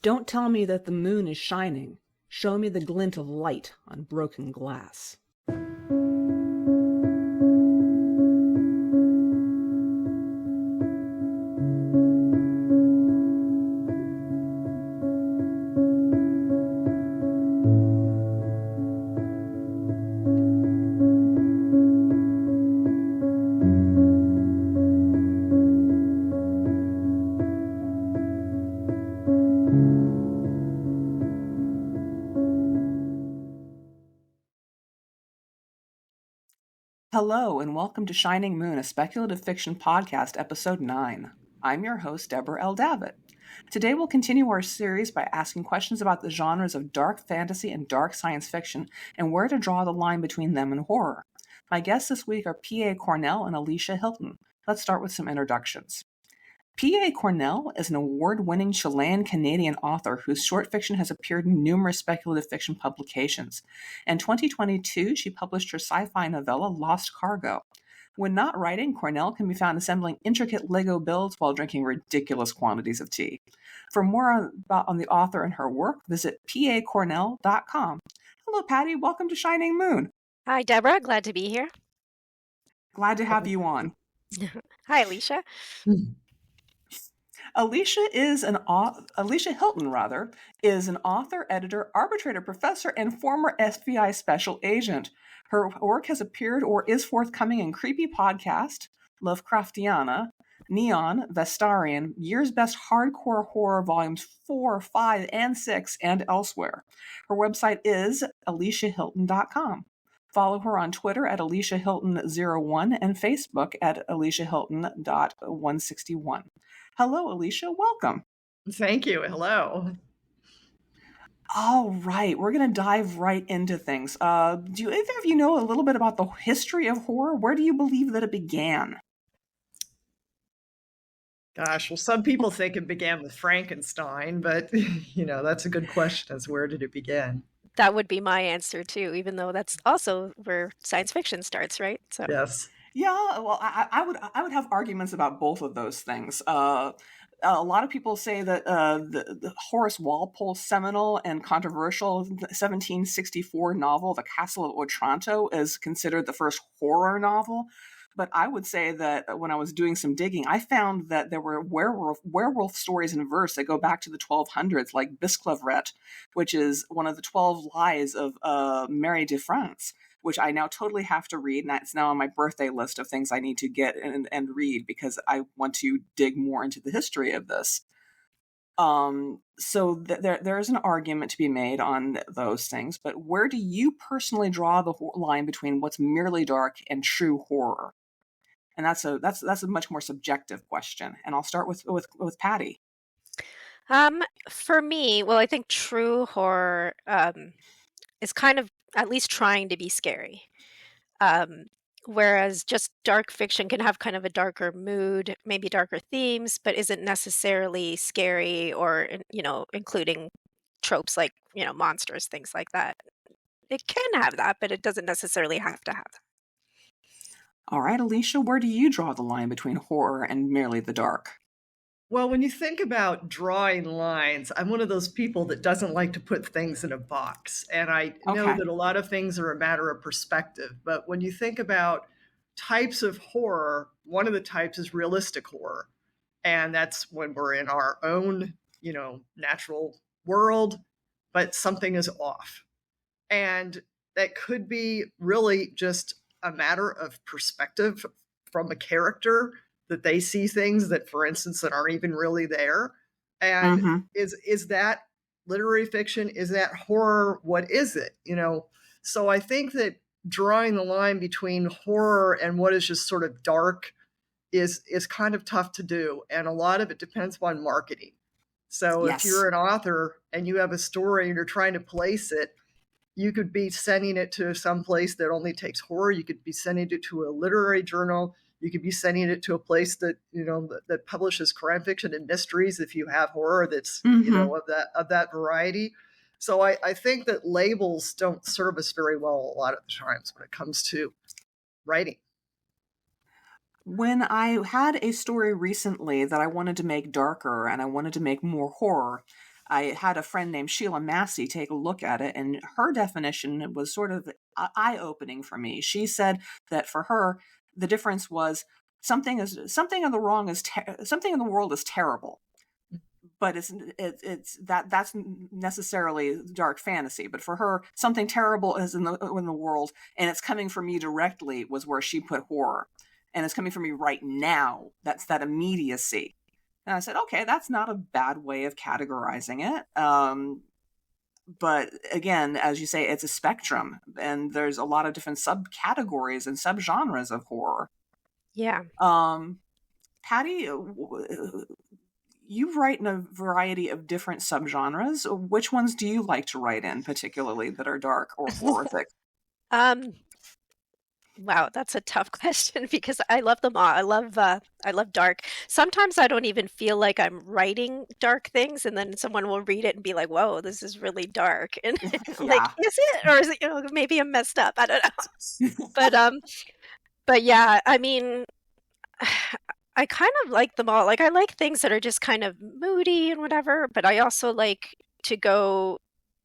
Don't tell me that the moon is shining. Show me the glint of light on broken glass. Hello, and welcome to Shining Moon, a Speculative Fiction Podcast, Episode 9. I'm your host, Deborah L. Davitt. Today we'll continue our series by asking questions about the genres of dark fantasy and dark science fiction, and where to draw the line between them and horror. My guests this week are P.A. Cornell and Alicia Hilton. Let's start with some introductions. P.A. Cornell is an award-winning Chilean-Canadian author whose short fiction has appeared in numerous speculative fiction publications. In 2022, she published her sci-fi novella Lost Cargo. When not writing, Cornell can be found assembling intricate Lego builds while drinking ridiculous quantities of tea. For more on the author and her work, visit pacornell.com. Hello, Patty. Welcome to Shining Moon. Hi, Deborah. Glad to be here. Glad to have you on. Hi, Alicia. Alicia Hilton, is an author, editor, arbitrator, professor, and former FBI special agent. Her work has appeared or is forthcoming in Creepy Podcast, Lovecraftiana, Neon, Vestarian, Year's Best Hardcore Horror Volumes 4, 5, and 6, and elsewhere. Her website is aliciahilton.com. Follow her on Twitter at AliciaHilton01 and Facebook at AliciaHilton.161. Hello, Alicia. Welcome. Thank you. Hello. All right. We're going to dive right into things. Do either of you know a little bit about the history of horror? Where do you believe that it began? Gosh, well, some people think it began with Frankenstein, but, that's a good question, as where did it begin? That would be my answer, too, even though that's also where science fiction starts, right? So. Yes. Yeah, well, I would have arguments about both of those things. A lot of people say that the Horace Walpole's seminal and controversial 1764 novel, The Castle of Otranto, is considered the first horror novel. But I would say that when I was doing some digging, I found that there were werewolf stories in verse that go back to the 1200s, like Bisclavret, which is one of the 12 lies of Mary de France, which I now totally have to read, and that's now on my birthday list of things I need to get and read because I want to dig more into the history of this. So there is an argument to be made on those things, but where do you personally draw the line between what's merely dark and true horror? And that's a much more subjective question. And I'll start with Patty. For me, well, I think true horror is kind of at least trying to be scary. Whereas just dark fiction can have kind of a darker mood, maybe darker themes, but isn't necessarily scary or, including tropes like, monsters, things like that. It can have that, but it doesn't necessarily have to have that. All right, Alicia, where do you draw the line between horror and merely the dark? Well, when you think about drawing lines, I'm one of those people that doesn't like to put things in a box. And I know that a lot of things are a matter of perspective. But when you think about types of horror, one of the types is realistic horror. And that's when we're in our own, natural world, but something is off. And that could be really just a matter of perspective from a character, that they see things that, for instance, that aren't even really there. And is that literary fiction? Is that horror? What is it? So I think that drawing the line between horror and what is just sort of dark is kind of tough to do. And a lot of it depends on marketing. So If you're an author and you have a story and you're trying to place it, you could be sending it to some place that only takes horror. You could be sending it to a literary journal. You could be sending it to a place that, that publishes crime fiction and mysteries if you have horror that's, of that variety. So I think that labels don't serve us very well a lot of the times when it comes to writing. When I had a story recently that I wanted to make darker and I wanted to make more horror, I had a friend named Sheila Massey take a look at it, and her definition was sort of eye-opening for me. She said that for her, the difference was something in the world is terrible, but that's necessarily dark fantasy. But for her, something terrible is in the world, and it's coming from me directly was where she put horror, and it's coming from me right now. That's that immediacy. And I said, okay, that's not a bad way of categorizing it. But again, as you say, it's a spectrum, and there's a lot of different subcategories and subgenres of horror. Yeah. Patty, you write in a variety of different subgenres. Which ones do you like to write in, particularly that are dark or horrific? Wow, that's a tough question because I love them all. I love dark. Sometimes I don't even feel like I'm writing dark things, and then someone will read it and be like, "Whoa, this is really dark." And I'm like, is it, or is it? Maybe I'm messed up. I don't know. But yeah, I mean, I kind of like them all. Like, I like things that are just kind of moody and whatever, but I also like to go,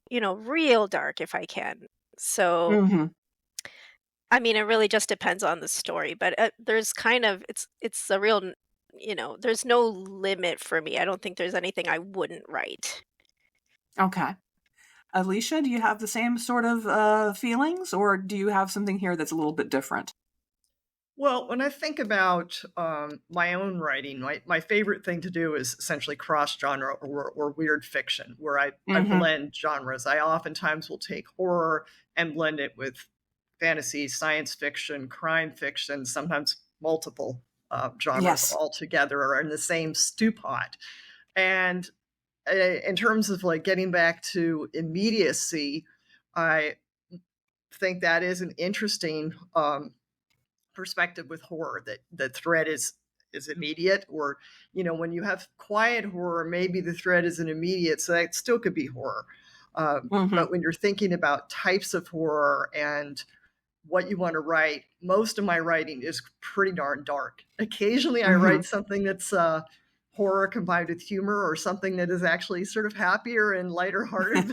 real dark if I can. So. Mm-hmm. I mean, it really just depends on the story, but there's kind of, it's a real, there's no limit for me. I don't think there's anything I wouldn't write. Okay. Alicia, do you have the same sort of feelings, or do you have something here that's a little bit different? Well, when I think about my own writing, my favorite thing to do is essentially cross-genre or weird fiction, where I blend genres. I oftentimes will take horror and blend it with fantasy, science fiction, crime fiction, sometimes multiple genres all together are in the same stew pot. And in terms of like getting back to immediacy, I think that is an interesting perspective with horror, that the threat is immediate, or when you have quiet horror, maybe the threat isn't immediate, so that still could be horror. But when you're thinking about types of horror and what you want to write, most of my writing is pretty darn dark. Occasionally I write something that's horror combined with humor, or something that is actually sort of happier and lighter hearted.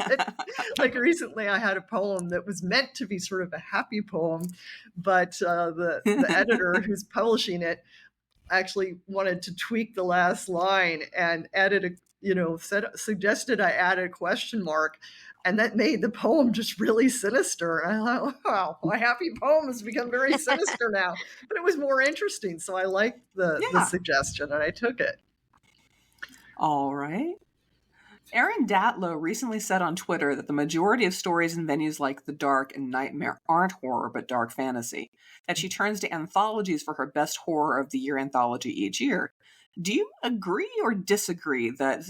Like recently I had a poem that was meant to be sort of a happy poem, but the editor who's publishing it actually wanted to tweak the last line and added suggested I add a question mark. And that made the poem just really sinister. And I thought, wow, my happy poem has become very sinister now. But it was more interesting. So I liked the suggestion, and I took it. All right. Erin Datlow recently said on Twitter that the majority of stories in venues like The Dark and Nightmare aren't horror, but dark fantasy. That she turns to anthologies for her best horror of the year anthology each year. Do you agree or disagree that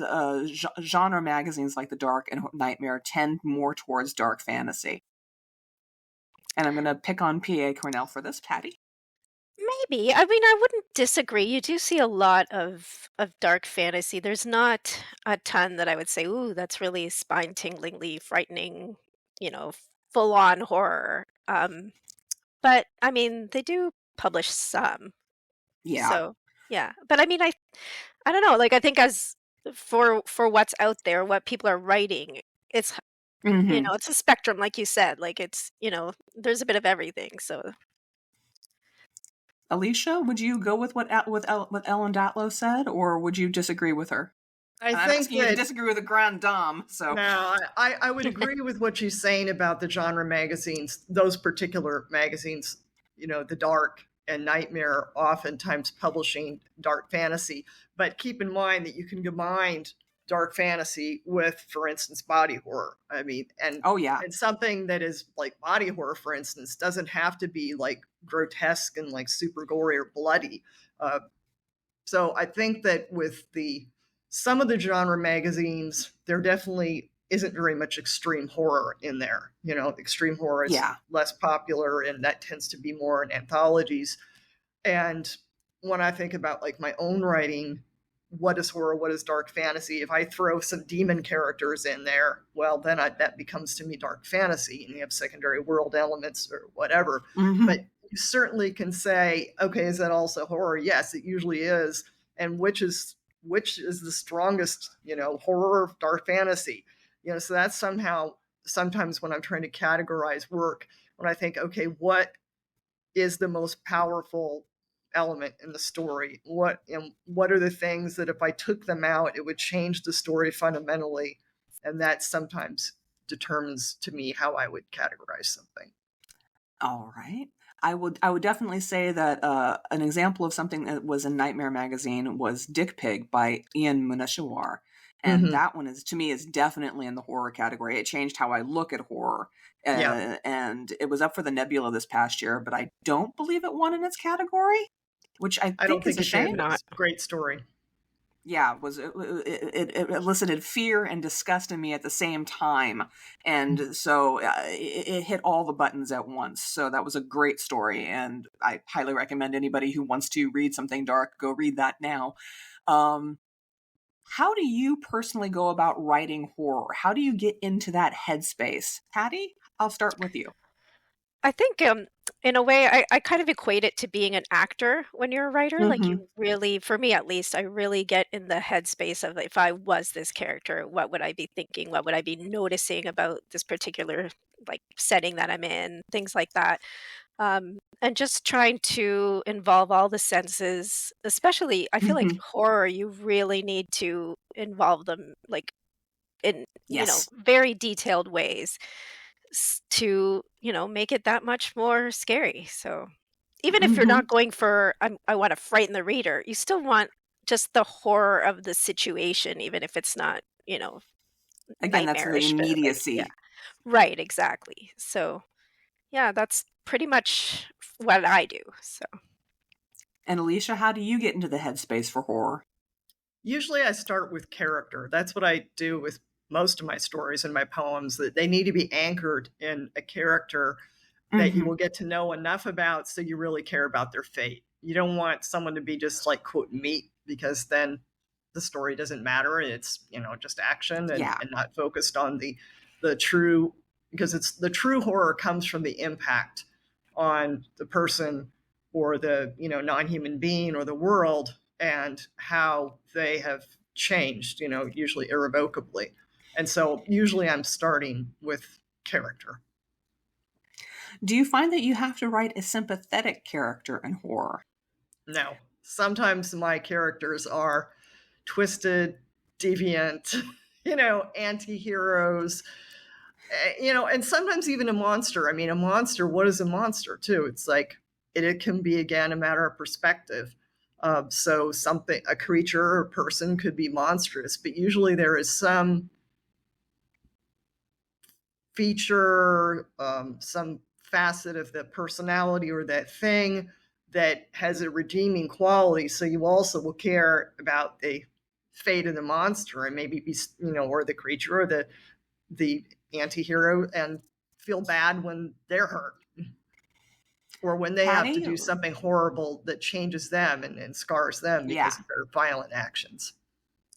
genre magazines like The Dark and Nightmare tend more towards dark fantasy? And I'm going to pick on PA Cornell for this, Patty. Maybe. I mean, I wouldn't disagree. You do see a lot of dark fantasy. There's not a ton that I would say, ooh, that's really spine-tinglingly frightening, full-on horror. But, I mean, they do publish some. Yeah. So, yeah. But, I mean, I don't know. Like, I think as for what's out there, what people are writing, it's, it's a spectrum, like you said. Like, it's, there's a bit of everything, so... Alicia, would you go with what Ellen Datlow said, or would you disagree with her? I think you disagree with the Grand Dame. So no, I would agree with what she's saying about the genre magazines. Those particular magazines, The Dark and Nightmare, oftentimes publishing dark fantasy. But keep in mind that you can combine dark fantasy with, for instance, body horror. I mean, and something that is like body horror, for instance, doesn't have to be like grotesque and like super gory or bloody. So I think that with some of the genre magazines, there definitely isn't very much extreme horror in there. Extreme horror is less popular, and that tends to be more in anthologies. And when I think about like my own writing, what is horror, what is dark fantasy? If I throw some demon characters in there, well, then that becomes to me dark fantasy, and you have secondary world elements or whatever. But you certainly can say, okay, is that also horror? Yes, it usually is. And which is which is the strongest, horror, dark fantasy. So that's somehow sometimes when I'm trying to categorize work, when I think, okay, what is the most powerful element in the story? What are the things that if I took them out, it would change the story fundamentally? And that sometimes determines to me how I would categorize something. All right. I would definitely say that an example of something that was in Nightmare Magazine was Dick Pig by Ian Munashawar. And that one to me is definitely in the horror category. It changed how I look at horror. And it was up for the Nebula this past year, but I don't believe it won in its category, which I think is a shame. Not a great story. Yeah, it elicited fear and disgust in me at the same time, and so it hit all the buttons at once. So that was a great story, and I highly recommend anybody who wants to read something dark, go read that now. How do you personally go about writing horror? How do you get into that headspace? Patty, I'll start with you. I think in a way, I kind of equate it to being an actor when you're a writer. Like you really, for me at least, I really get in the headspace of if I was this character, what would I be thinking? What would I be noticing about this particular like setting that I'm in? Things like that. And just trying to involve all the senses, especially I feel like horror, you really need to involve them like in, very detailed ways to make it that much more scary. So even if you're not going for I want to frighten the reader, you still want just the horror of the situation, even if it's not again, that's the immediacy. Like, right, exactly. So yeah, that's pretty much what I do. So and Alicia, how do you get into the headspace for horror? Usually I start with character. That's what I do with most of my stories and my poems, that they need to be anchored in a character that you will get to know enough about so you really care about their fate. You don't want someone to be just like, quote, meat, because then the story doesn't matter. It's, just action and not focused on the true, because it's the true horror comes from the impact on the person or the, non-human being or the world and how they have changed, usually irrevocably. And so usually I'm starting with character. Do you find that you have to write a sympathetic character in horror? No. Sometimes my characters are twisted, deviant, anti-heroes, and sometimes even a monster. I mean, a monster, what is a monster too? It's like, it can be, again, a matter of perspective. So a creature or a person could be monstrous, but usually there is some feature, some facet of the personality or that thing that has a redeeming quality. So you also will care about the fate of the monster and maybe be, or the creature or the anti-hero, and feel bad when they're hurt or when they have to do something horrible that changes them and scars them because of their violent actions.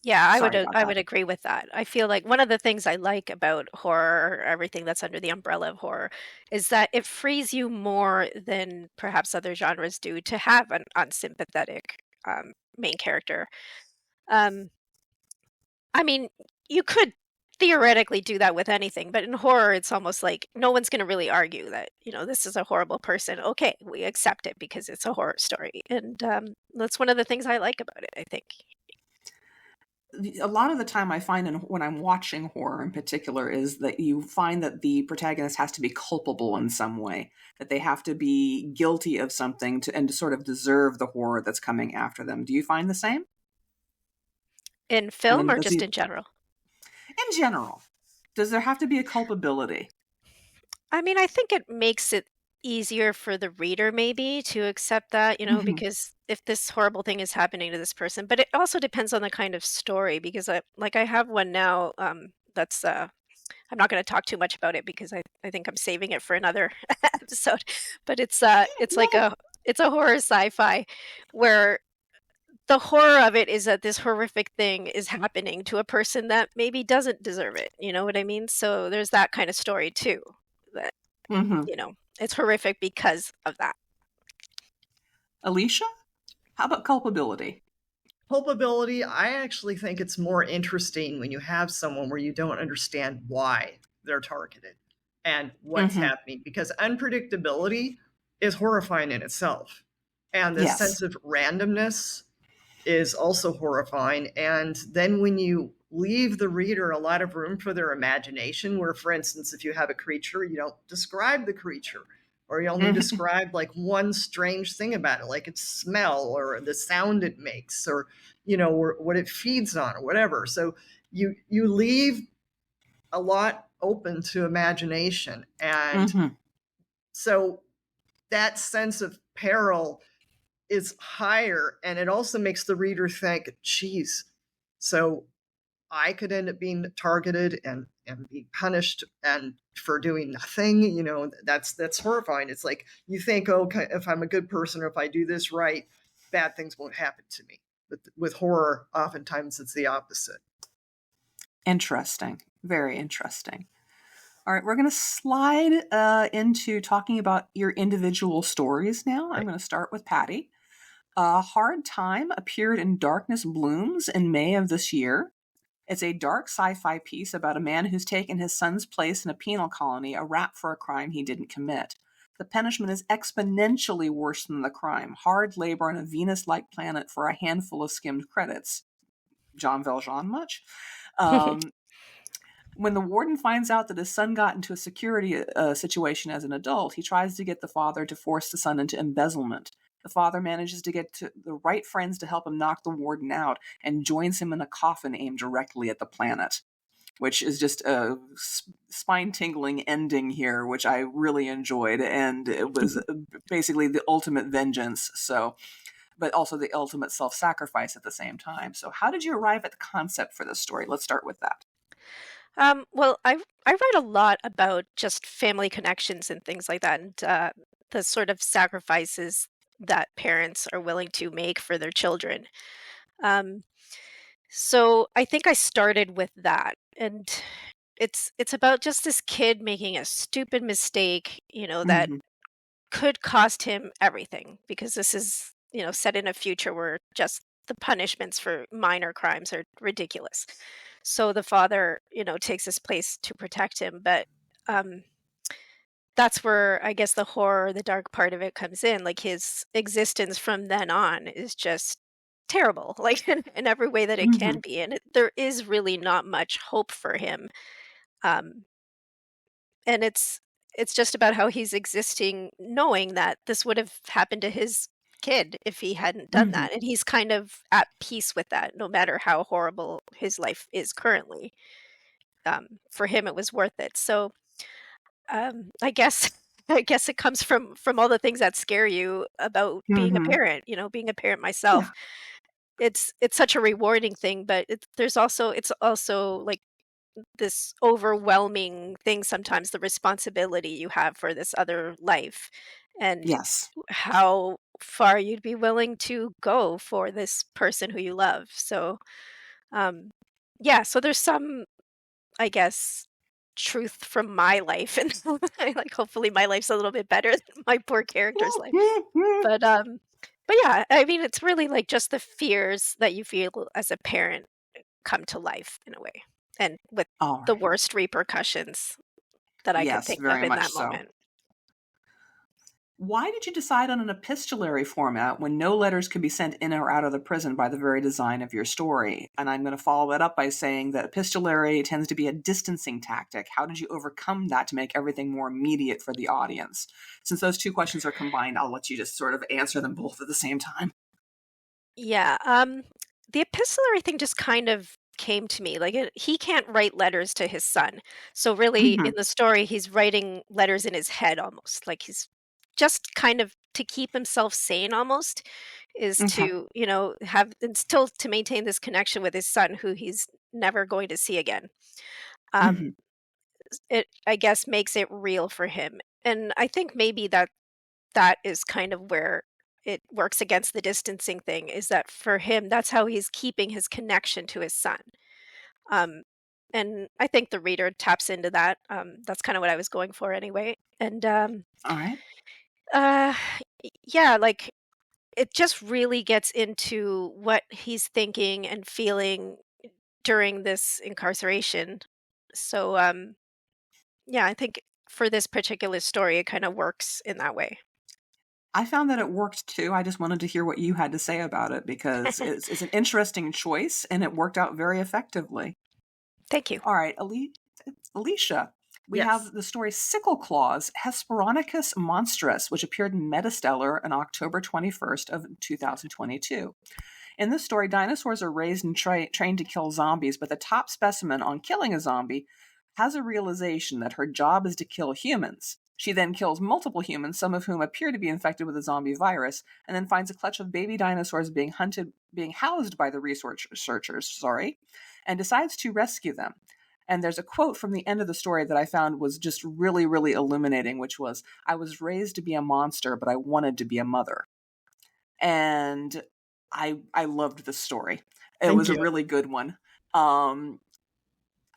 Yeah, I would agree with that. I feel like one of the things I like about horror, or everything that's under the umbrella of horror, is that it frees you more than perhaps other genres do to have an unsympathetic main character. I mean, you could theoretically do that with anything, but in horror, it's almost like no one's going to really argue that, this is a horrible person. Okay, we accept it because it's a horror story. And that's one of the things I like about it, I think. A lot of the time I find when I'm watching horror in particular is that you find that the protagonist has to be culpable in some way, that they have to be guilty of something to sort of deserve the horror that's coming after them. Do you find the same? In film or just in general? In general. Does there have to be a culpability? I mean, I think it makes it easier for the reader maybe to accept that, because if this horrible thing is happening to this person, but it also depends on the kind of story, because I have one now that's I'm not going to talk too much about it because I think I'm saving it for another episode, but it's like it's a horror sci-fi where the horror of it is that this horrific thing is happening to a person that maybe doesn't deserve it. You know what I mean? So there's that kind of story too, that it's horrific because of that. Alicia, how about culpability? Culpability, I actually think it's more interesting when you have someone where you don't understand why they're targeted and what's happening, because unpredictability is horrifying in itself. And the sense of randomness is also horrifying. And then when you leave the reader a lot of room for their imagination, where, for instance, if you have a creature, you don't describe the creature, or you only describe like one strange thing about it, like its smell or the sound it makes, or, or what it feeds on or whatever. So you leave a lot open to imagination. And so that sense of peril is higher, and it also makes the reader think, geez, so I could end up being targeted and be punished and for doing nothing. That's horrifying. It's like you think, okay, if I'm a good person or if I do this right, bad things won't happen to me. But with horror, oftentimes it's the opposite. Interesting. Very interesting. All right, we're going to slide into talking about your individual stories now. I'm going to start with Patty. Hard Time appeared in Darkness Blooms in May of this year. It's a dark sci-fi piece about a man who's taken his son's place in a penal colony, a rap for a crime he didn't commit. The punishment is exponentially worse than the crime. Hard labor on a Venus-like planet for a handful of skimmed credits. Jean Valjean much? When the warden finds out that his son got into a security situation as an adult, he tries to get the father to force the son into embezzlement. The father manages to get to the right friends to help him knock the warden out and joins him in a coffin aimed directly at the planet, which is just a spine-tingling ending here, which I really enjoyed. And it was basically the ultimate vengeance, but also the ultimate self-sacrifice at the same time. So how did you arrive at the concept for this story? Let's start with that. Well, I write a lot about just family connections and things like that, and the sort of sacrifices that parents are willing to make for their children. So I think I started with that, and it's about just this kid making a stupid mistake, that could cost him everything, because this is, set in a future where just the punishments for minor crimes are ridiculous. So the father, takes his place to protect him, but that's where I guess the horror, the dark part of it comes in. Like, his existence from then on is just terrible, like in every way that it can be, and there is really not much hope for him. Um, and it's just about how he's existing, knowing that this would have happened to his kid if he hadn't done that, and he's kind of at peace with that, no matter how horrible his life is currently. For him, it was worth it. So I guess I guess it comes from all the things that scare you about being a parent. Being a parent myself, it's such a rewarding thing, but it's also like this overwhelming thing sometimes, the responsibility you have for this other life, and how far you'd be willing to go for this person who you love. So yeah, so there's some, I guess, truth from my life, and like hopefully my life's a little bit better than my poor character's life. But yeah, I mean, it's really like just the fears that you feel as a parent come to life in a way, and with the worst repercussions that I could think of in that moment. Why did you decide on an epistolary format when no letters could be sent in or out of the prison by the very design of your story? And I'm going to follow it up by saying that epistolary tends to be a distancing tactic. How did you overcome that to make everything more immediate for the audience? Since those two questions are combined, I'll let you just sort of answer them both at the same time. Yeah, the epistolary thing just kind of came to me. Like, he can't write letters to his son. So really, in the story, he's writing letters in his head almost. Like, he's just kind of to keep himself sane almost, is to, have and still to maintain this connection with his son, who he's never going to see again. It, I guess, makes it real for him. And I think maybe that is kind of where it works against the distancing thing, is that for him, that's how he's keeping his connection to his son. And I think the reader taps into that. That's kind of what I was going for anyway. And all right. yeah, like it just really gets into what he's thinking and feeling during this incarceration. So, yeah, I think for this particular story, it kind of works in that way. I found that it worked too. I just wanted to hear what you had to say about it because it's an interesting choice and it worked out very effectively. Thank you. All right, Alicia, we have the story Sickle Claws, Hesperonychus monstrous, which appeared in Metastellar on October 21st of 2022. In this story, dinosaurs are raised and trained to kill zombies, but the top specimen on killing a zombie has a realization that her job is to kill humans. She then kills multiple humans, some of whom appear to be infected with the zombie virus, and then finds a clutch of baby dinosaurs being housed by the researchers, and decides to rescue them. And there's a quote from the end of the story that I found was just really, really illuminating, which was, "I was raised to be a monster, but I wanted to be a mother." And I loved this story. It was a really good one.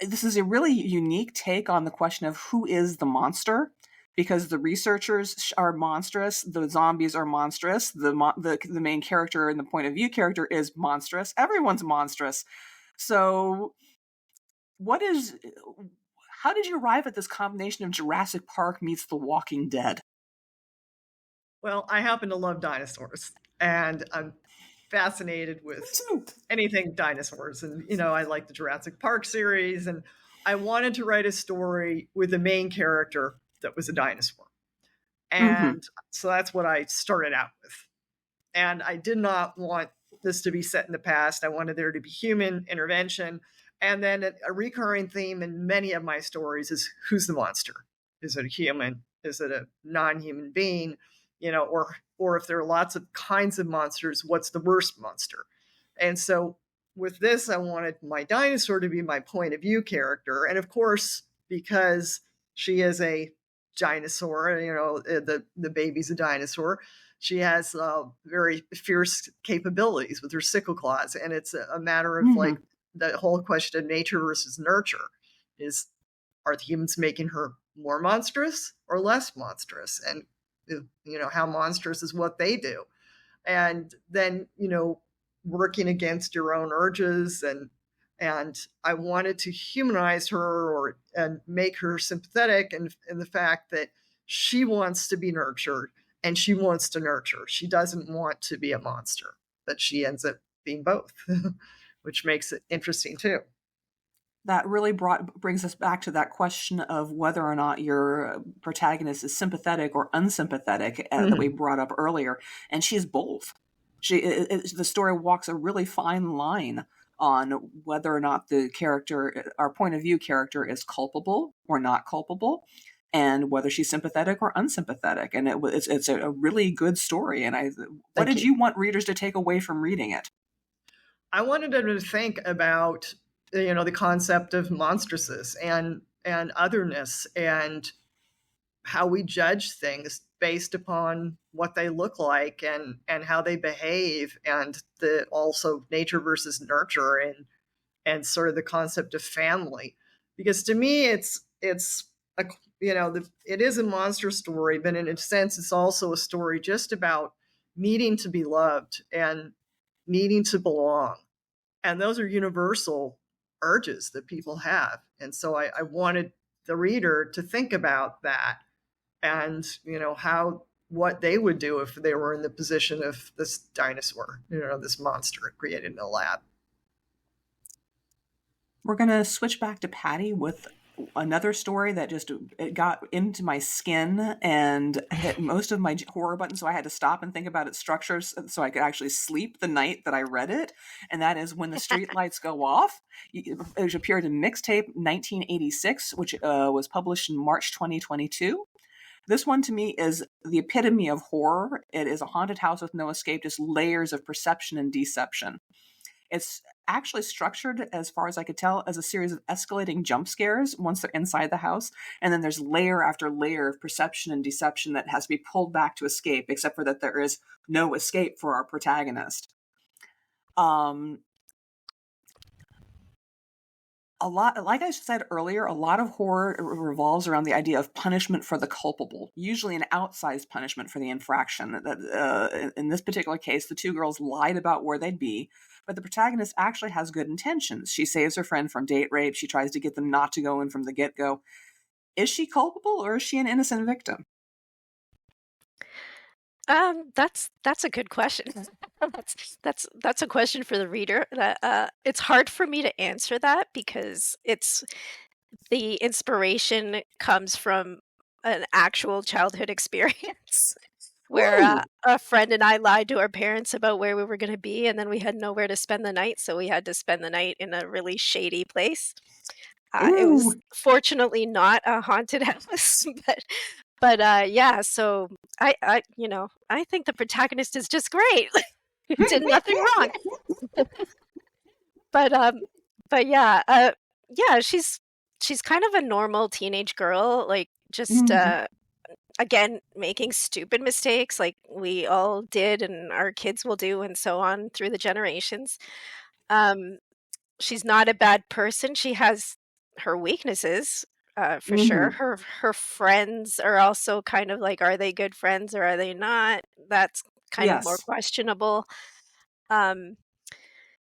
This is a really unique take on the question of who is the monster, because the researchers are monstrous, the zombies are monstrous, the main character and the point of view character is monstrous. Everyone's monstrous. So how did you arrive at this combination of Jurassic Park meets The Walking Dead? Well, I happen to love dinosaurs, and I'm fascinated with anything dinosaurs. And, I like the Jurassic Park series, and I wanted to write a story with a main character that was a dinosaur. And so that's what I started out with. And I did not want this to be set in the past. I wanted there to be human intervention. And then a recurring theme in many of my stories is, who's the monster? Is it a human? Is it a non-human being? Or if there are lots of kinds of monsters, what's the worst monster? And so with this, I wanted my dinosaur to be my point of view character. And of course, because she is a dinosaur, the baby's a dinosaur, she has very fierce capabilities with her sickle claws. And it's a matter of like the whole question of nature versus nurture are the humans making her more monstrous or less monstrous? And, how monstrous is what they do? And then, working against your own urges. And I wanted to humanize her and make her sympathetic in the fact that she wants to be nurtured and she wants to nurture. She doesn't want to be a monster, but she ends up being both, which makes it interesting too. That really brings us back to that question of whether or not your protagonist is sympathetic or unsympathetic that we brought up earlier. And she's both. The story walks a really fine line on whether or not the character, our point of view character, is culpable or not culpable, and whether she's sympathetic or unsympathetic. And it's a really good story. And what did you want readers to take away from reading it? I wanted them to think about the concept of monstrousness and otherness, and how we judge things based upon what they look like and how they behave, and also nature versus nurture, and sort of the concept of family. Because to me, it is a monster story, but in a sense, it's also a story just about needing to be loved and needing to belong. And those are universal urges that people have. And so I wanted the reader to think about that, and what they would do if they were in the position of this dinosaur, this monster created in a lab. We're going to switch back to Patty with another story that it got into my skin and hit most of my horror buttons, so I had to stop and think about its structures so I could actually sleep the night that I read it. And that is When the Street Lights Go Off. It appeared in Mixtape 1986, which was published in March 2022. This one to me is the epitome of horror. It is a haunted house with no escape, just layers of perception and deception. It's actually structured, as far as I could tell, as a series of escalating jump scares once they're inside the house. And then there's layer after layer of perception and deception that has to be pulled back to escape, except for that there is no escape for our protagonist. a lot, like I said earlier, a lot of horror revolves around the idea of punishment for the culpable, usually an outsized punishment for the infraction. In this particular case, the two girls lied about where they'd be, but the protagonist actually has good intentions. She saves her friend from date rape. She tries to get them not to go in from the get-go. Is she culpable, or is she an innocent victim? That's a good question. That's a question for the reader. It's hard for me to answer that because the inspiration comes from an actual childhood experience where a friend and I lied to our parents about where we were going to be, and then we had nowhere to spend the night, so we had to spend the night in a really shady place. It was fortunately not a haunted house, but yeah. So I think the protagonist is just great. Did nothing wrong. But yeah, she's kind of a normal teenage girl, like just again making stupid mistakes like we all did and our kids will do and so on through the generations. She's not a bad person. She has her weaknesses, for sure. Her friends are also kind of like, are they good friends or are they not? That's kind of more questionable.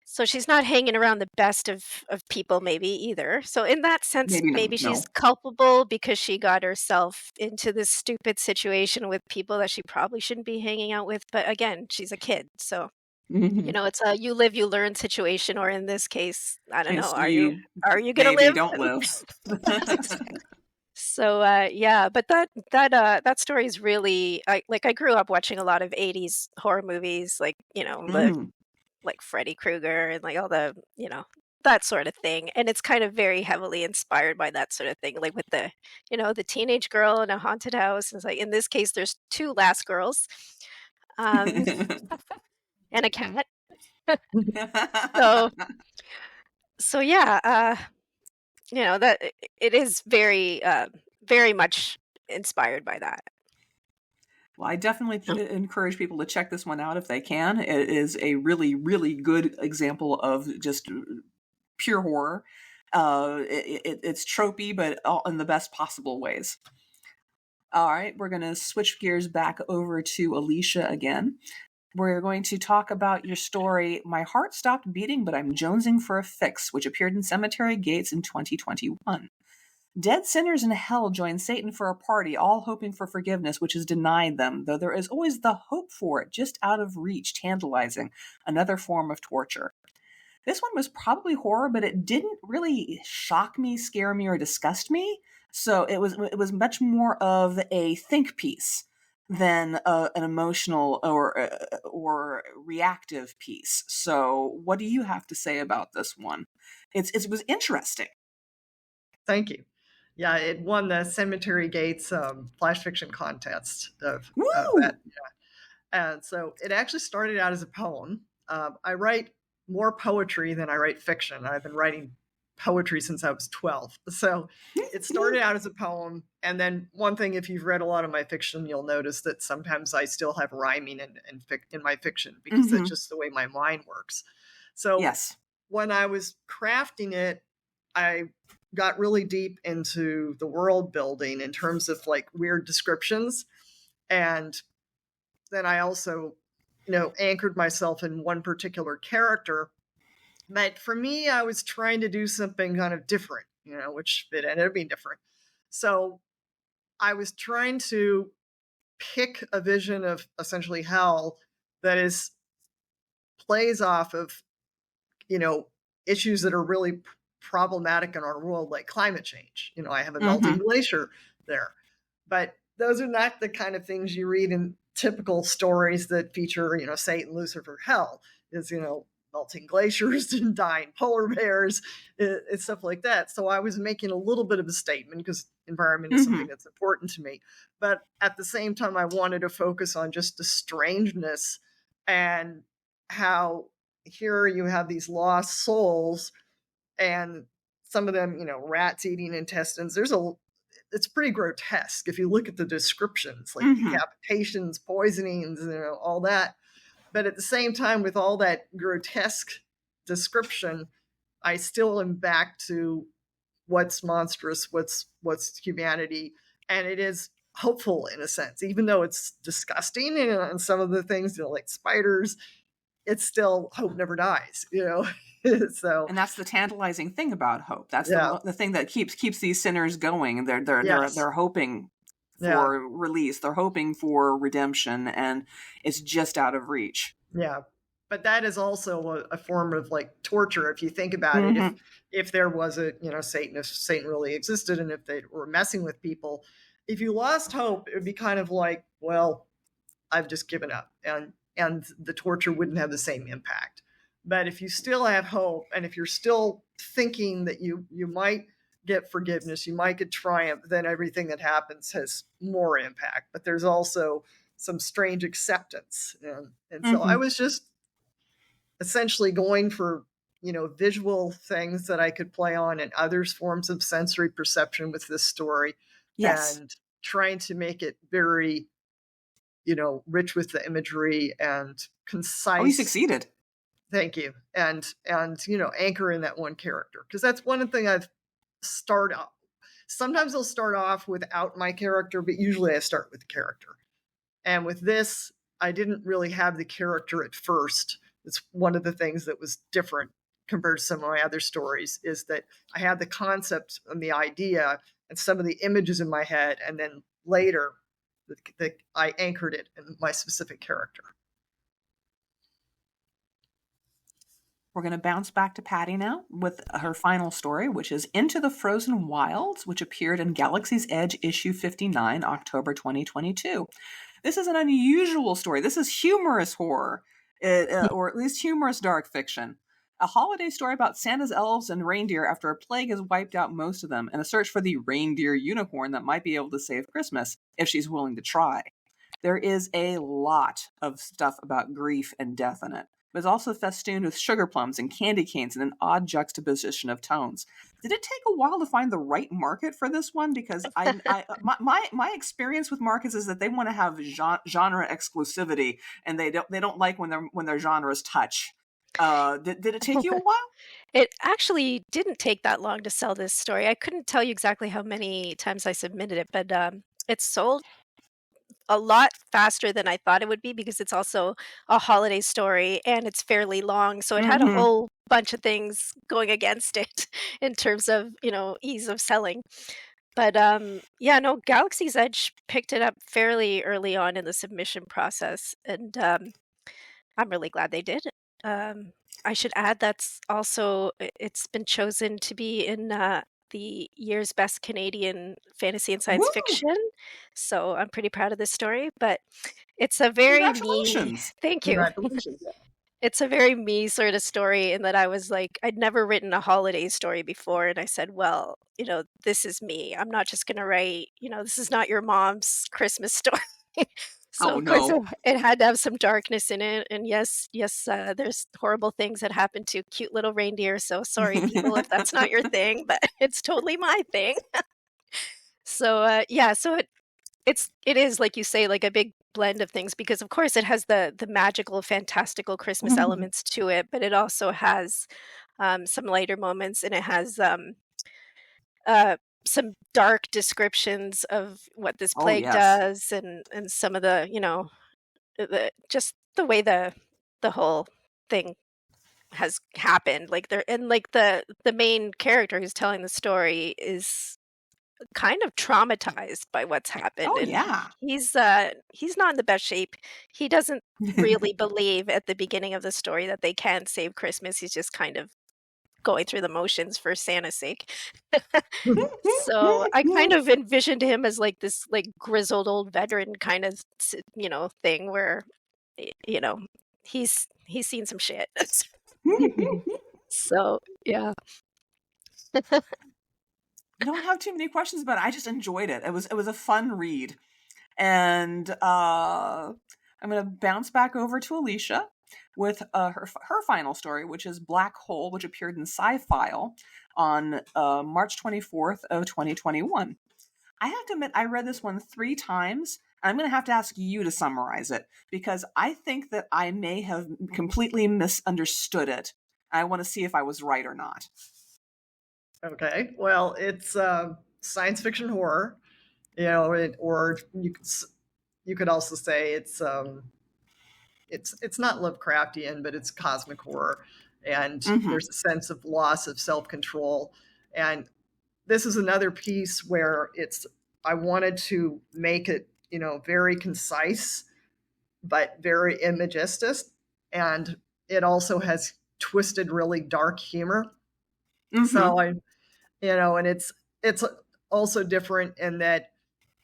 So she's not hanging around the best of people maybe either. So in that sense, maybe she's culpable because she got herself into this stupid situation with people that she probably shouldn't be hanging out with. But again, she's a kid, so it's a you live, you learn situation, or in this case, I don't know, are you gonna live? Don't live. So yeah, but that story is really I grew up watching a lot of 80s horror movies, like, like Freddy Krueger and like all the, that sort of thing. And it's kind of very heavily inspired by that sort of thing, like with the, the teenage girl in a haunted house. It's like in this case, there's two last girls. And a cat. so yeah, that it is very very much inspired by that. Well, I definitely encourage people to check this one out if they can. It is a really, really good example of just pure horror. It's tropey, but in the best possible ways. All right, we're going to switch gears back over to Alicia again. We're going to talk about your story, My Heart Stopped Beating, But I'm Jonesing for a Fix, which appeared in Cemetery Gates in 2021. Dead sinners in hell join Satan for a party, all hoping for forgiveness, which is denied them, though there is always the hope for it, just out of reach, tantalizing, another form of torture. This one was probably horror, but it didn't really shock me, scare me, or disgust me. So it was much more of a think piece than an emotional or reactive piece. So what do you have to say about this one? It was interesting. Thank you. Yeah, it won the Cemetery Gates Flash Fiction Contest of that. Yeah. And so it actually started out as a poem. I write more poetry than I write fiction. I've been writing poetry since I was 12. So it started out as a poem. And then one thing, if you've read a lot of my fiction, you'll notice that sometimes I still have rhyming in my fiction because that's just the way my mind works. So when I was crafting it, I got really deep into the world building in terms of like weird descriptions. And then I also, anchored myself in one particular character. But for me, I was trying to do something kind of different, which it ended up being different. So I was trying to pick a vision of essentially hell that plays off of, issues that are really problematic in our world, like climate change. I have a melting glacier there. But those are not the kind of things you read in typical stories that feature, Satan, Lucifer, hell. Is, melting glaciers and dying polar bears, and stuff like that. So I was making a little bit of a statement because environment is something that's important to me. But at the same time, I wanted to focus on just the strangeness and how here you have these lost souls and some of them, rats eating intestines. It's pretty grotesque if you look at the descriptions, like decapitations, poisonings, all that. But at the same time, with all that grotesque description, I still am back to what's monstrous, what's humanity, and it is hopeful in a sense, even though it's disgusting and some of the things, like spiders, it's still hope never dies, So, and that's the tantalizing thing about hope. That's yeah. the thing that keeps these sinners going. Yes. They're hoping for release. They're hoping for redemption, and it's just out of reach. Yeah. But that is also a form of torture. If you think about it, if there was a, Satan, if Satan really existed and if they were messing with people, if you lost hope, it would be kind of like, well, I've just given up, and the torture wouldn't have the same impact. But if you still have hope, and if you're still thinking that you might get forgiveness, you might get triumph, then everything that happens has more impact. But there's also some strange acceptance. And so I was just essentially going for, visual things that I could play on and other forms of sensory perception with this story. Yes. And trying to make it very, rich with the imagery and concise. Oh, you succeeded. Thank you. And anchor in that one character. Because that's one thing sometimes I'll start off without my character, but usually I start with the character. And with this, I didn't really have the character at first. It's one of the things that was different compared to some of my other stories, is that I had the concept and the idea and some of the images in my head, and then later I anchored it in my specific character. We're going to bounce back to Patty now with her final story, which is Into the Frozen Wilds, which appeared in Galaxy's Edge issue 59, October 2022. This is an unusual story. This is humorous horror, or at least humorous dark fiction. A holiday story about Santa's elves and reindeer after a plague has wiped out most of them, and a search for the reindeer unicorn that might be able to save Christmas if she's willing to try. There is a lot of stuff about grief and death in it, but it's also festooned with sugar plums and candy canes and an odd juxtaposition of tones. Did it take a while to find the right market for this one? Because my experience with markets is that they want to have genre exclusivity, and they don't like when their genres touch. Did it take you a while? It actually didn't take that long to sell this story. I couldn't tell you exactly how many times I submitted it, but it sold a lot faster than I thought it would be, because it's also a holiday story and it's fairly long. So it had a whole bunch of things going against it in terms of, ease of selling. But Galaxy's Edge picked it up fairly early on in the submission process. And I'm really glad they did. I should add that's also, it's been chosen to be in the year's best Canadian fantasy and science fiction. So I'm pretty proud of this story, but it's a very Congratulations. Thank you. It's a very me sort of story, in that I was like, I'd never written a holiday story before. And I said, well, this is me. I'm not just going to write, this is not your mom's Christmas story. So of course it had to have some darkness in it. And yes, there's horrible things that happen to cute little reindeer. So sorry, people, if that's not your thing, but it's totally my thing. So so it is, like you say, like a big blend of things, because of course it has the magical, fantastical Christmas elements to it, but it also has some lighter moments, and it has some dark descriptions of what this plague does, and some of the, just the way the whole thing has happened. Like the main character who's telling the story is kind of traumatized by what's happened. He's not in the best shape. He doesn't really believe at the beginning of the story that they can save Christmas. He's just kind of going through the motions for Santa's sake. So I kind of envisioned him as like this grizzled old veteran kind of thing, where he's seen some shit. So yeah. I don't have too many questions about it. I just enjoyed it. It was a fun read. And I'm going to bounce back over to Alicia with her final story, which is Black Hole, which appeared in Sci-File on March 24th of 2021. I have to admit, I read this one 3 times. And I'm going to have to ask you to summarize it, because I think that I may have completely misunderstood it. I want to see if I was right or not. Okay. Well, it's science fiction horror, or you could also say it's not Lovecraftian, but it's cosmic horror, and there's a sense of loss of self-control. And this is another piece where I wanted to make it, very concise, but very imagistic. And it also has twisted, really dark humor. So and it's also different in that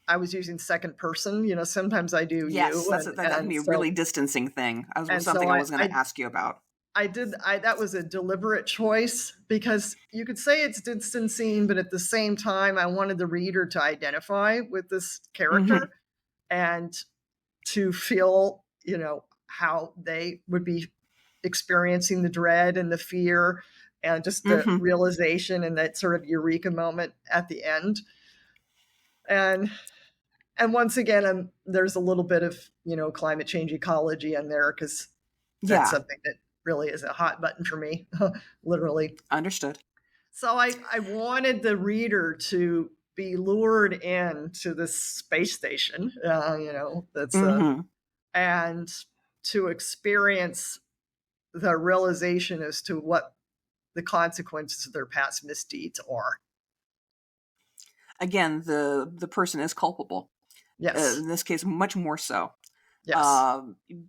I was using second person. Sometimes I do yes, you. That can be a really distancing thing. That was something I was going to ask you about. That was a deliberate choice, because you could say it's distancing, but at the same time, I wanted the reader to identify with this character and to feel, how they would be experiencing the dread and the fear and just the realization and that sort of eureka moment at the end. And once again, there's a little bit of, climate change ecology in there, because that's something that really is a hot button for me, literally. Understood. So I wanted the reader to be lured into this space station, that's and to experience the realization as to what the consequences of their past misdeeds are. Again, the person is culpable. Yes. In this case, much more so. Yes.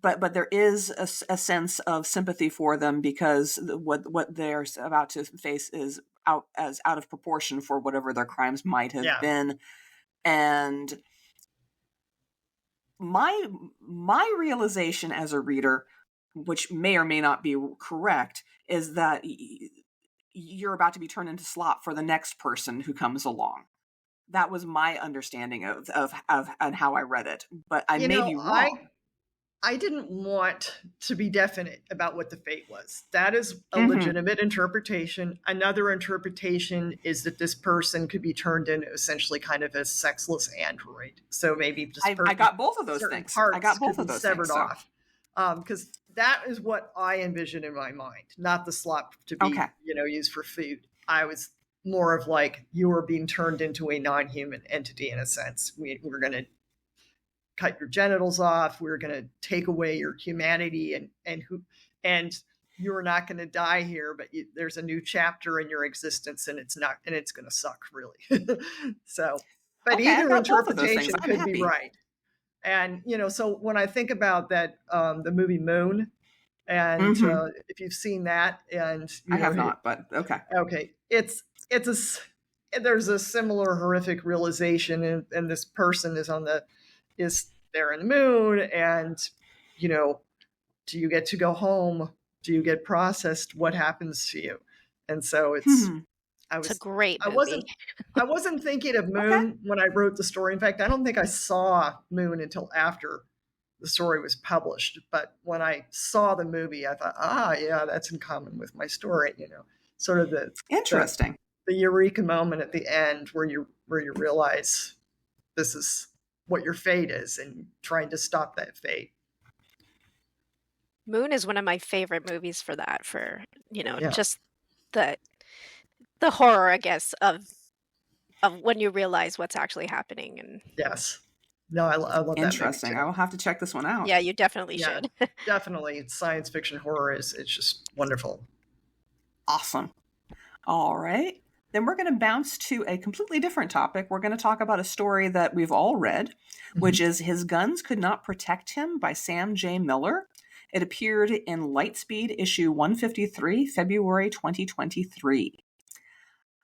But there is a sense of sympathy for them, because what they're about to face is out of proportion for whatever their crimes might have been. And my realization as a reader, which may or may not be correct, is that you're about to be turned into slop for the next person who comes along. That was my understanding of and how I read it, but I may be wrong. I didn't want to be definite about what the fate was. That is a legitimate interpretation. Another interpretation is that this person could be turned into essentially kind of a sexless android. So maybe just I got both of those things. I got both of those severed things, off, because that is what I envisioned in my mind. Not the slop to be used for food. I was more of like, you are being turned into a non-human entity in a sense. We're going to cut your genitals off. We're going to take away your humanity, and you're not going to die here, but there's a new chapter in your existence, and it's going to suck really. So, but either interpretation could be right. And, so when I think about that, the movie Moon, and if you've seen that, and I have not, but okay. There's a similar horrific realization, and this person is there in the moon, and do you get to go home? Do you get processed? What happens to you? And so it's a great movie. I wasn't thinking of Moon when I wrote the story. In fact, I don't think I saw Moon until after the story was published. But when I saw the movie, I thought, that's in common with my story. Sort of the interesting, the eureka moment at the end where you realize this is what your fate is, and trying to stop that fate. Moon is one of my favorite movies for that, just the horror, I guess, of when you realize what's actually happening. And yes, no, I love that. Interesting. I will have to check this one out. Yeah, you definitely should. Definitely, it's science fiction horror it's just wonderful. Awesome. All right. Then we're going to bounce to a completely different topic. We're going to talk about a story that we've all read, which is His Guns Could Not Protect Him by Sam J. Miller. It appeared in Lightspeed issue 153, February 2023.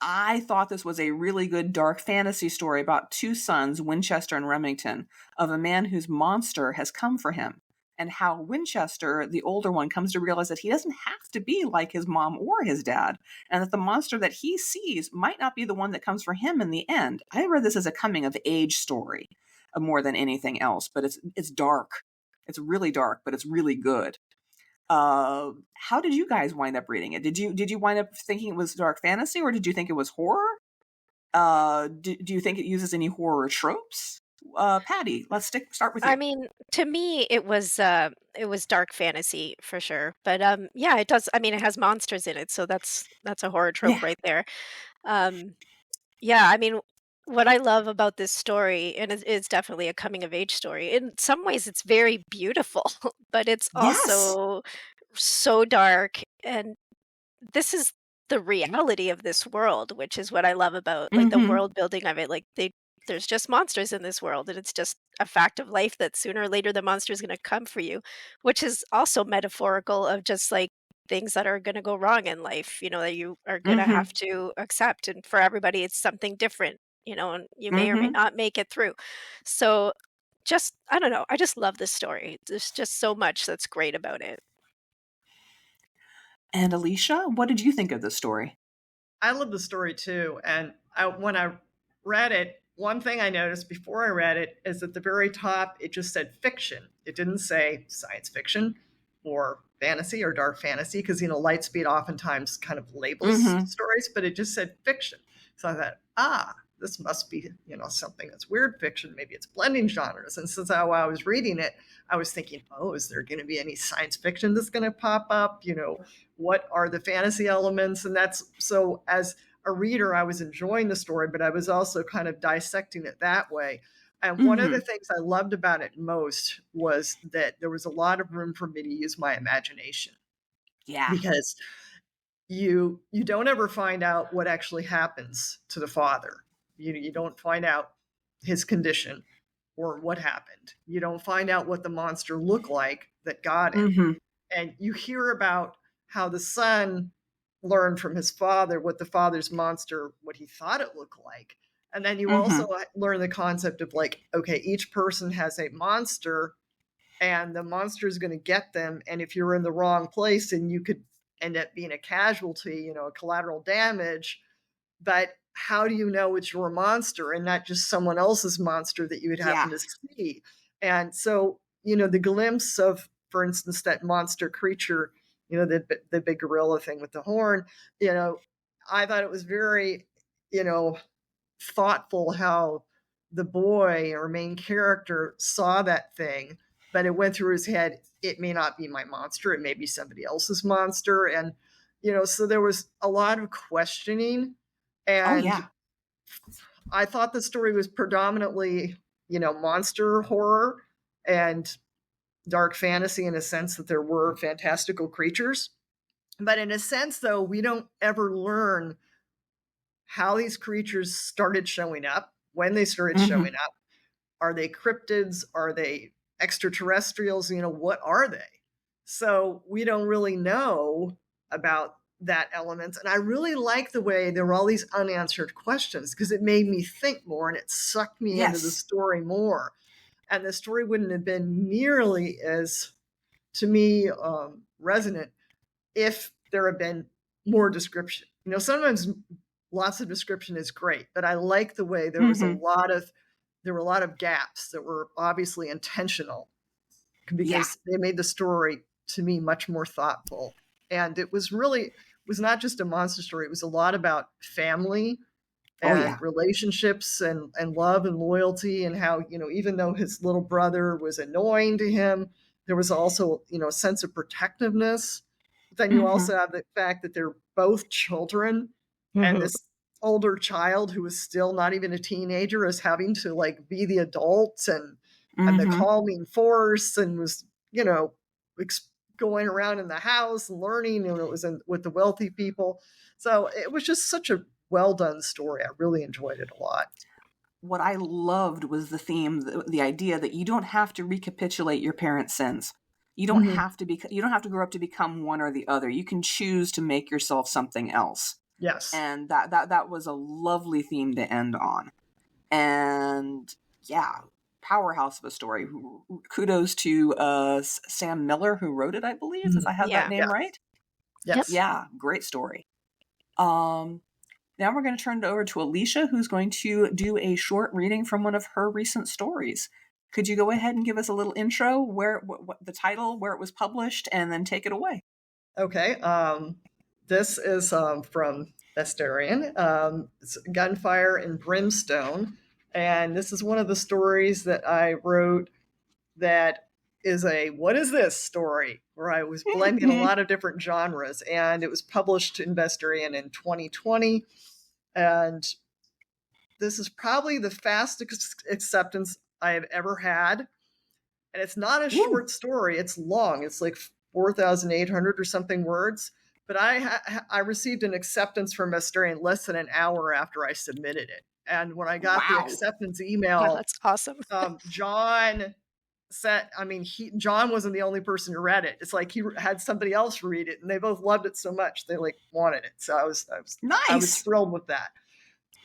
I thought this was a really good dark fantasy story about two sons, Winchester and Remington, of a man whose monster has come for him, and how Winchester, the older one, comes to realize that he doesn't have to be like his mom or his dad, and that the monster that he sees might not be the one that comes for him in the end. I read this as a coming-of-age story more than anything else, but it's dark. It's really dark, but it's really good. How did you guys wind up reading it? Did you wind up thinking it was dark fantasy, or did you think it was horror? Do you think it uses any horror tropes? Patty, let's start with I you. mean, to me, it was dark fantasy for sure. But yeah, it does. I mean, it has monsters in it, so that's a horror trope Yeah. right there. Um, yeah, I mean, what I love about this story, and it's definitely a coming of age story. In some ways, it's very beautiful, but it's Yes. also so dark. And this is the reality of this world, which is what I love about like the Mm-hmm. world building of it. Like there's just monsters in this world, and it's just a fact of life that sooner or later the monster is going to come for you, which is also metaphorical of just like things that are going to go wrong in life, that you are going to Mm-hmm. have to accept. And for everybody, it's something different, and you may or may Mm-hmm. not make it through. So just, I don't know. I just love this story. There's just so much that's great about it. And Alicia, what did you think of this story? I love the story too. And when I read it, one thing I noticed before I read it is at the very top, it just said fiction. It didn't say science fiction or fantasy or dark fantasy because, Lightspeed oftentimes kind of labels Mm-hmm. stories, but it just said fiction. So I thought, this must be, something that's weird fiction. Maybe it's blending genres. And since I was reading it, I was thinking, is there going to be any science fiction that's going to pop up? What are the fantasy elements? And that's so as a reader, I was enjoying the story, but I was also kind of dissecting it that way. And one of Mm-hmm. the things I loved about it most was that there was a lot of room for me to use my imagination Yeah. because you don't ever find out what actually happens to the father. You don't find out his condition or what happened. You don't find out what the monster looked like that got him. Mm-hmm. And you hear about how the son learned from his father what the father's monster, what he thought it looked like. And then you Mm-hmm. also learn the concept of like, okay, each person has a monster and the monster is going to get them. And if you're in the wrong place, and you could end up being a casualty, a collateral damage. But how do you know it's your monster and not just someone else's monster that you would happen to see? And so, the glimpse of, for instance, that monster creature, the big gorilla thing with the horn, I thought it was very, thoughtful how the boy or main character saw that thing, but it went through his head, it may not be my monster, it may be somebody else's monster. And, so there was a lot of questioning. Oh, And yeah. I thought the story was predominantly, monster horror and dark fantasy in a sense that there were fantastical creatures. But in a sense, though, we don't ever learn how these creatures started showing up, when they started Mm-hmm. showing up. Are they cryptids? Are they extraterrestrials? What are they? So we don't really know about that element. And I really like the way there were all these unanswered questions because it made me think more and it sucked me into the story more. And the story wouldn't have been nearly as, to me, resonant if there had been more description. Sometimes lots of description is great, but I like the way there was Mm-hmm. there were a lot of gaps that were obviously intentional Yeah. because they made the story, to me, much more thoughtful. And it was not just a monster story. It was a lot about family Oh, and yeah. relationships and love and loyalty, and how, even though his little brother was annoying to him, there was also, a sense of protectiveness. But then you Mm-hmm. also have the fact that they're both children, and Mhm. this older child who is still not even a teenager is having to like be the adult and the Mm-hmm. calming force, and was, going around in the house and learning, and it was with the wealthy people. So it was just such a well done story. I really enjoyed it a lot. What I loved was the theme, the idea that you don't have to recapitulate your parents' sins. You don't Mm-hmm. have to you don't have to grow up to become one or the other. You can choose to make yourself something else. Yes. And that was a lovely theme to end on. And yeah, powerhouse of a story. Kudos to Sam Miller, who wrote it, I believe, if I have that name Yeah. right. Yes. Yeah, great story. Now we're going to turn it over to Alicia, who's going to do a short reading from one of her recent stories. Could you go ahead and give us a little intro, what the title, where it was published, and then take it away? Okay. This is from Bestarian. It's Gunfire and Brimstone And this is one of the stories that I wrote that is a what is this story, where I was blending a lot of different genres. And it was published in Vesterian in 2020. And this is probably the fastest acceptance I have ever had. And it's not a short story. It's long. It's like 4,800 or something words. But I received an acceptance from Vesterian less than an hour after I submitted it. And when I got the acceptance email, wow, that's awesome. John said, John wasn't the only person who read it. It's like he had somebody else read it, and they both loved it so much they like wanted it. So I was nice. I was thrilled with that.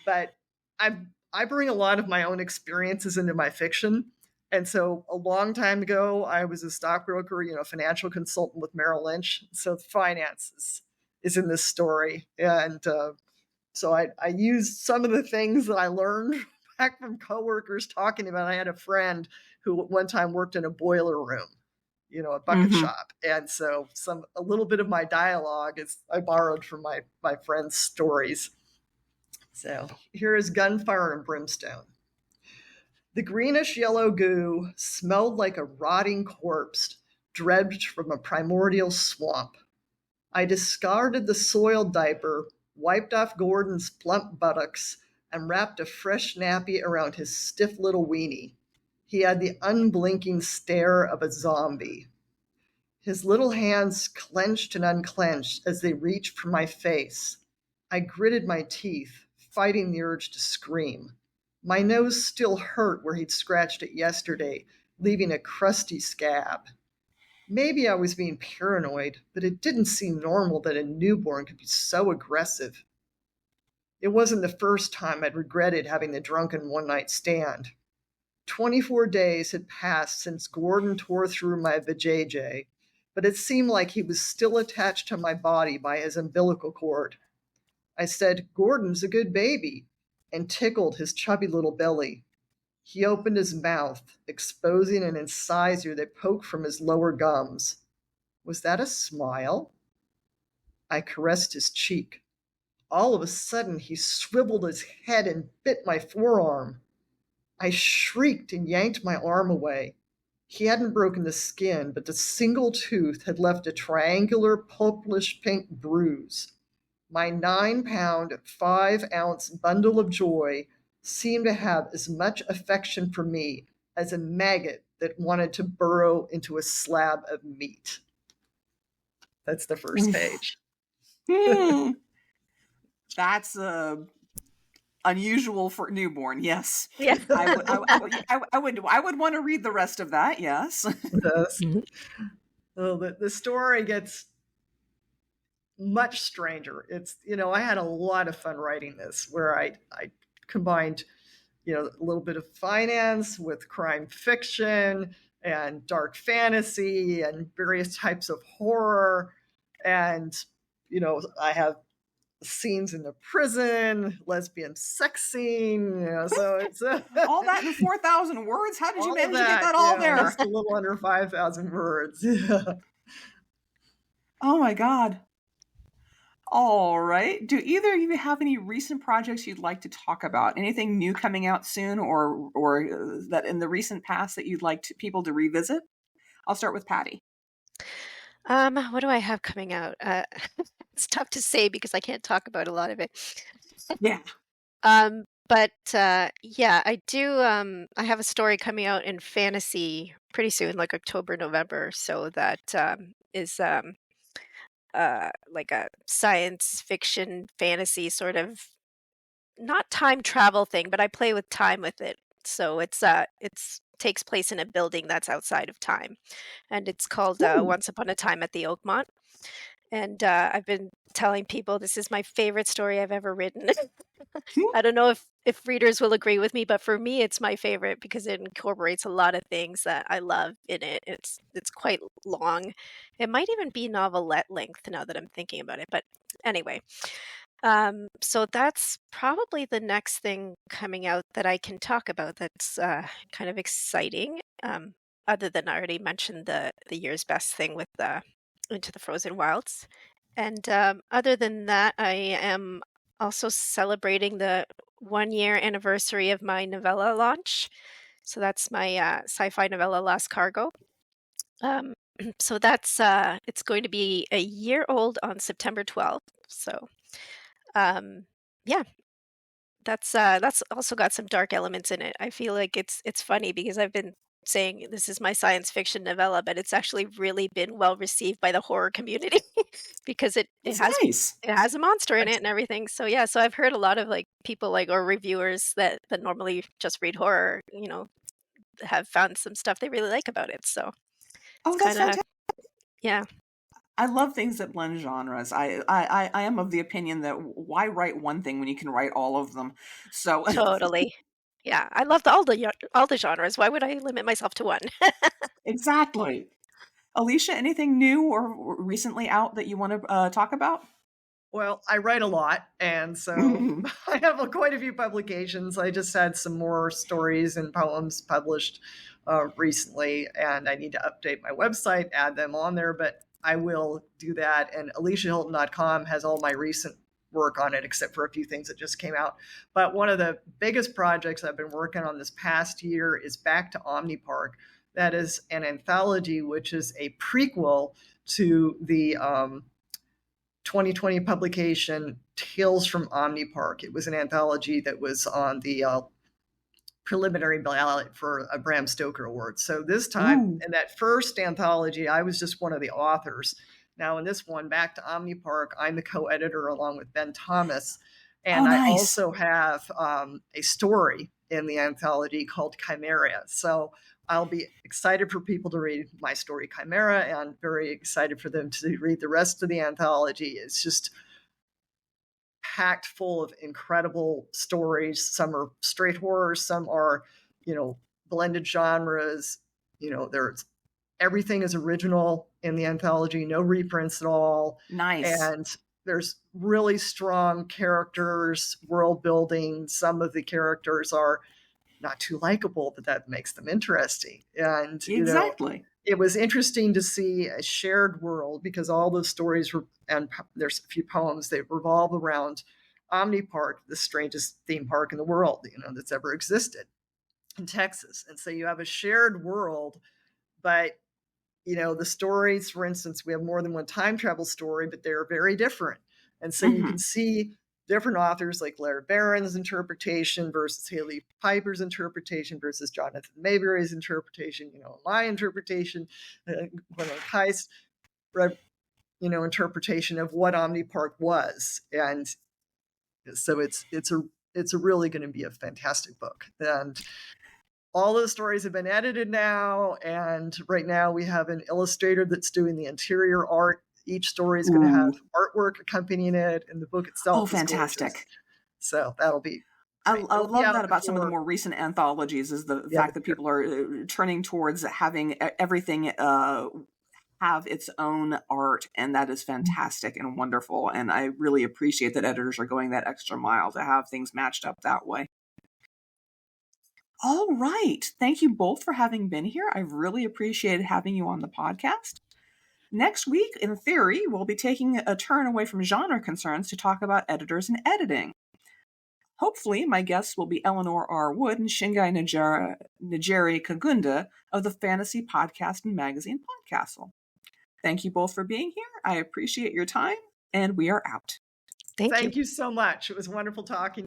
But I bring a lot of my own experiences into my fiction. And so a long time ago, I was a stockbroker, financial consultant with Merrill Lynch. So finance is in this story. And so I used some of the things that I learned back from coworkers talking about. I had a friend who one time worked in a boiler room, a bucket shop. And so a little bit of my dialogue I borrowed from my friend's stories. So here is Gunfire and Brimstone. The greenish-yellow goo smelled like a rotting corpse dredged from a primordial swamp. I discarded the soiled diaper, wiped off Gordon's plump buttocks, and wrapped a fresh nappy around his stiff little weenie. He had the unblinking stare of a zombie. His little hands clenched and unclenched as they reached for my face. I gritted my teeth, fighting the urge to scream. My nose still hurt where he'd scratched it yesterday, leaving a crusty scab. Maybe I was being paranoid, but it didn't seem normal that a newborn could be so aggressive. It wasn't the first time I'd regretted having the drunken one-night stand. 24 days had passed since Gordon tore through my vajayjay, but it seemed like he was still attached to my body by his umbilical cord. I said, "Gordon's a good baby," and tickled his chubby little belly. He opened his mouth, exposing an incisor that poked from his lower gums. Was that a smile? I caressed his cheek. All of a sudden, he swiveled his head and bit my forearm. I shrieked and yanked my arm away. He hadn't broken the skin, but the single tooth had left a triangular, purplish pink bruise. My 9-pound, 5-ounce bundle of joy seemed to have as much affection for me as a maggot that wanted to burrow into a slab of meat. That's the first page. That's unusual for newborn. Yes. Yeah. I would want to read the rest of that. Yes. Yes. Well, the story gets much stranger. It's, I had a lot of fun writing this, where I combined, a little bit of finance with crime fiction and dark fantasy and various types of horror. And, I have scenes in the prison, lesbian sex scene, so it's all that in 4,000 words. How did you manage to get that all there? Just a little under 5,000 words. Yeah. Oh my God. All right. Do either of you have any recent projects you'd like to talk about? Anything new coming out soon, or that in the recent past that you'd like people to revisit? I'll start with Patty. What do I have coming out? It's tough to say because I can't talk about a lot of it. Yeah. But yeah, I do. I have a story coming out in fantasy pretty soon, like October, November. So that is like a science fiction fantasy sort of, not time travel thing, but I play with time with it. So it's takes place in a building that's outside of time, and it's called Once Upon a Time at the Oakmont. And I've been telling people this is my favorite story I've ever written. I don't know if readers will agree with me, but for me, it's my favorite because it incorporates a lot of things that I love in it. It's quite long. It might even be novelette length now that I'm thinking about it. But anyway, so that's probably the next thing coming out that I can talk about that's kind of exciting. Other than I already mentioned the year's best thing with Into the Frozen Wilds. And other than that, I am also celebrating the 1 year anniversary of my novella launch. So that's my sci-fi novella Last Cargo. Um, so that's it's going to be a year old on September 12th. So yeah, that's also got some dark elements in it. I feel like it's funny because I've been saying this is my science fiction novella, but it's actually really been well received by the horror community because That's nice. it has a monster in it and everything. So yeah, so I've heard a lot of like people like or reviewers that normally just read horror, have found some stuff they really like about it. So it's Oh, that's kind of fantastic. yeah, I love things that blend genres. I am of the opinion that why write one thing when you can write all of them? So totally. Yeah, I love all the genres. Why would I limit myself to one? exactly. Alicia, anything new or recently out that you want to talk about? Well, I write a lot, and so I have quite a few publications. I just had some more stories and poems published recently, and I need to update my website, add them on there, but I will do that. And AliciaHilton.com has all my recent work on it, except for a few things that just came out. But one of the biggest projects I've been working on this past year is Back to Omnipark. That is an anthology, which is a prequel to the 2020 publication Tales from Omnipark. It was an anthology that was on the preliminary ballot for a Bram Stoker Award. So this time, in that first anthology, I was just one of the authors. Now in this one, Back to Omnipark, I'm the co-editor along with Ben Thomas. And nice. I also have a story in the anthology called Chimera. So I'll be excited for people to read my story Chimera and very excited for them to read the rest of the anthology. It's just packed full of incredible stories. Some are straight horror, some are, blended genres. There's everything is original in the anthology, no reprints at all. Nice. And there's really strong characters, world building. Some of the characters are not too likable, but that makes them interesting. And exactly. It was interesting to see a shared world because all the stories were, and there's a few poems that revolve around Omnipark, the strangest theme park in the world, that's ever existed in Texas. And so you have a shared world, but the stories, for instance, we have more than one time travel story, but they're very different. And so you can see different authors like Larry Barron's interpretation versus Haley Piper's interpretation versus Jonathan Mayberry's interpretation, my interpretation, Gwendolyn Kai's, interpretation of what Omnipark was. And so it's really going to be a fantastic book. And all those stories have been edited now. And right now we have an illustrator that's doing the interior art. Each story is going to have artwork accompanying it, and the book itself is fantastic. Gorgeous. So that'll be great. I love that about some of the more recent anthologies is the fact that people are turning towards having everything have its own art, and that is fantastic and wonderful. And I really appreciate that editors are going that extra mile to have things matched up that way. All right. Thank you both for having been here. I've really appreciated having you on the podcast. Next week, in theory, we'll be taking a turn away from genre concerns to talk about editors and editing. Hopefully, my guests will be Eleanor R. Wood and Shingai Nigeri Kagunda of the Fantasy Podcast and Magazine Podcastle. Thank you both for being here. I appreciate your time, and we are out. Thank you. Thank you so much. It was wonderful talking.